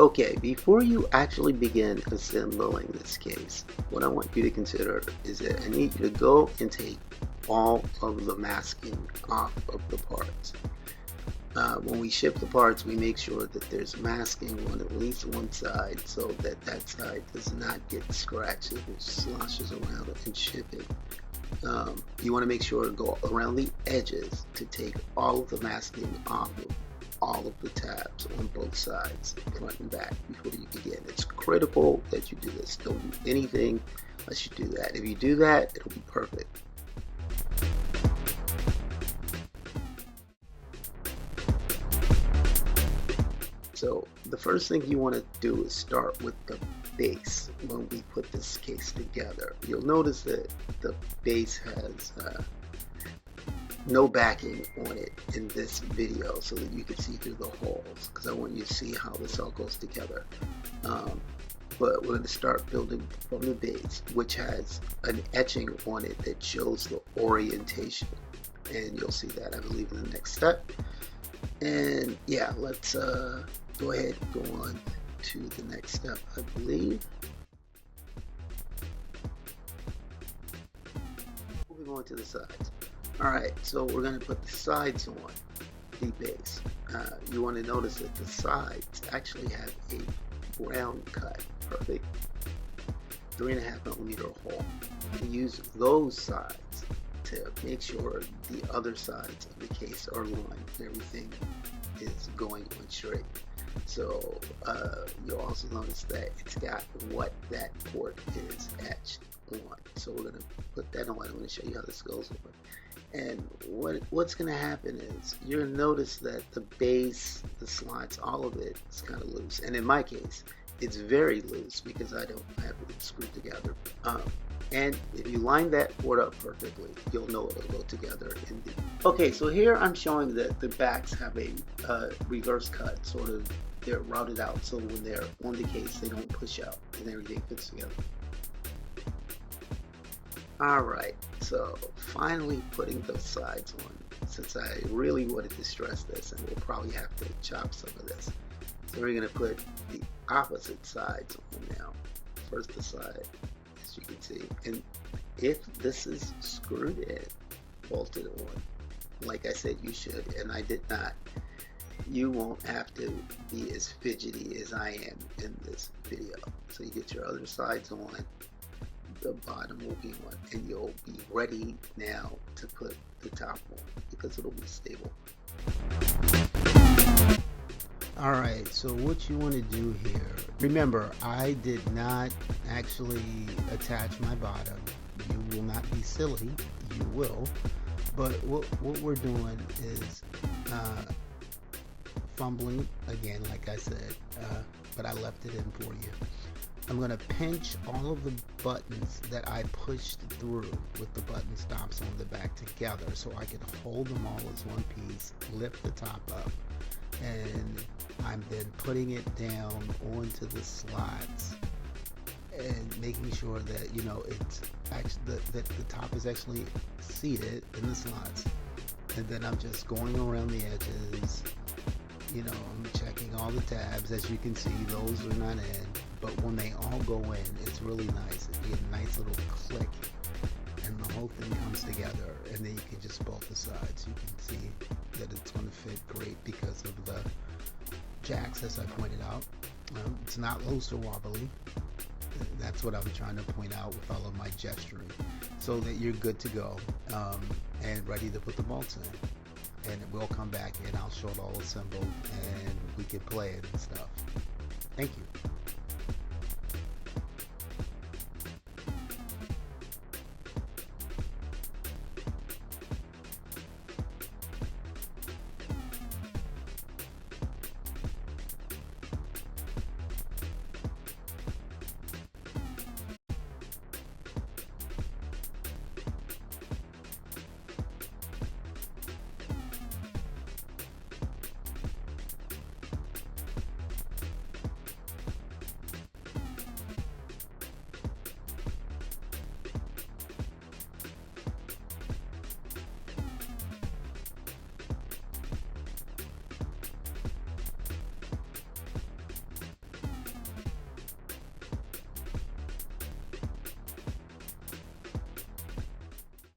Okay, before you actually begin assembling this case, what I want you to consider is that I need you to go and take all of the masking off of the parts. When we ship the parts, we make sure that there's masking on at least one side so that that side does not get scratched and sloshes around in shipping. You want to make sure to go around the edges to take all of the masking off of all of the tabs on both sides, front and back, before you begin. It's critical that you do this. Don't do anything unless you do that. If you do that, it'll be perfect. So the first thing you want to do is start with the base. When we put this case together, you'll notice that the base has no backing on it in this video so that you can see through the holes, because I want you to see how this all goes together. But we're going to start building from the base, which has an etching on it that shows the orientation, and you'll see that, I believe, in the next step. And yeah, let's go ahead and go on to the next step, I believe. Moving on to the sides. Alright, so we're going to put the sides on the base. You want to notice that the sides actually have a round cut, perfect 3.5mm hole. We use those sides to make sure the other sides of the case are aligned and everything is going on straight. So you'll also notice that it's got what that port is etched on. So we're going to put that on. I'm going to show you how this goes over. And what's going to happen is you're going to notice that the base, the slots, all of it is kind of loose. And in my case, it's very loose because I don't have it screwed together. And if you line that port up perfectly, you'll know it'll go together in the... Okay, so here I'm showing that the backs have a reverse cut, sort of, they're routed out so when they're on the case they don't push out and everything fits together. Alright, so finally putting the sides on, since I really wanted to stress this, and we'll probably have to chop some of this. So we're going to put the opposite sides on now. First the side, as you can see, and if this is screwed in, bolted on, like I said you should, and I did not, you won't have to be as fidgety as I am in this video. So you get your other sides on, the bottom will be on, and you'll be ready now to put the top on because it'll be stable. Alright, so what you want to do here, remember I did not actually attach my bottom. You will not be silly, you will, but what we're doing is fumbling again, like I said, but I left it in for you. I'm going to pinch all of the buttons that I pushed through with the button stops on the back together so I can hold them all as one piece, lift the top up, and I'm then putting it down onto the slots and making sure that, you know, it's actually that the top is actually seated in the slots, and then I'm just going around the edges. You know, I'm checking all the tabs. As you can see, those are not in, but when they all go in, it's really nice. You get a nice little click and the whole thing comes together, and then you can just bolt the sides. You can see that it's going to fit great because of the jacks, as I pointed out. It's not loose or wobbly. That's what I'm trying to point out with all of my gesturing, so that you're good to go and ready to put the bolts in. And we'll come back and I'll show it all assembled and we can play it and stuff. Thank you.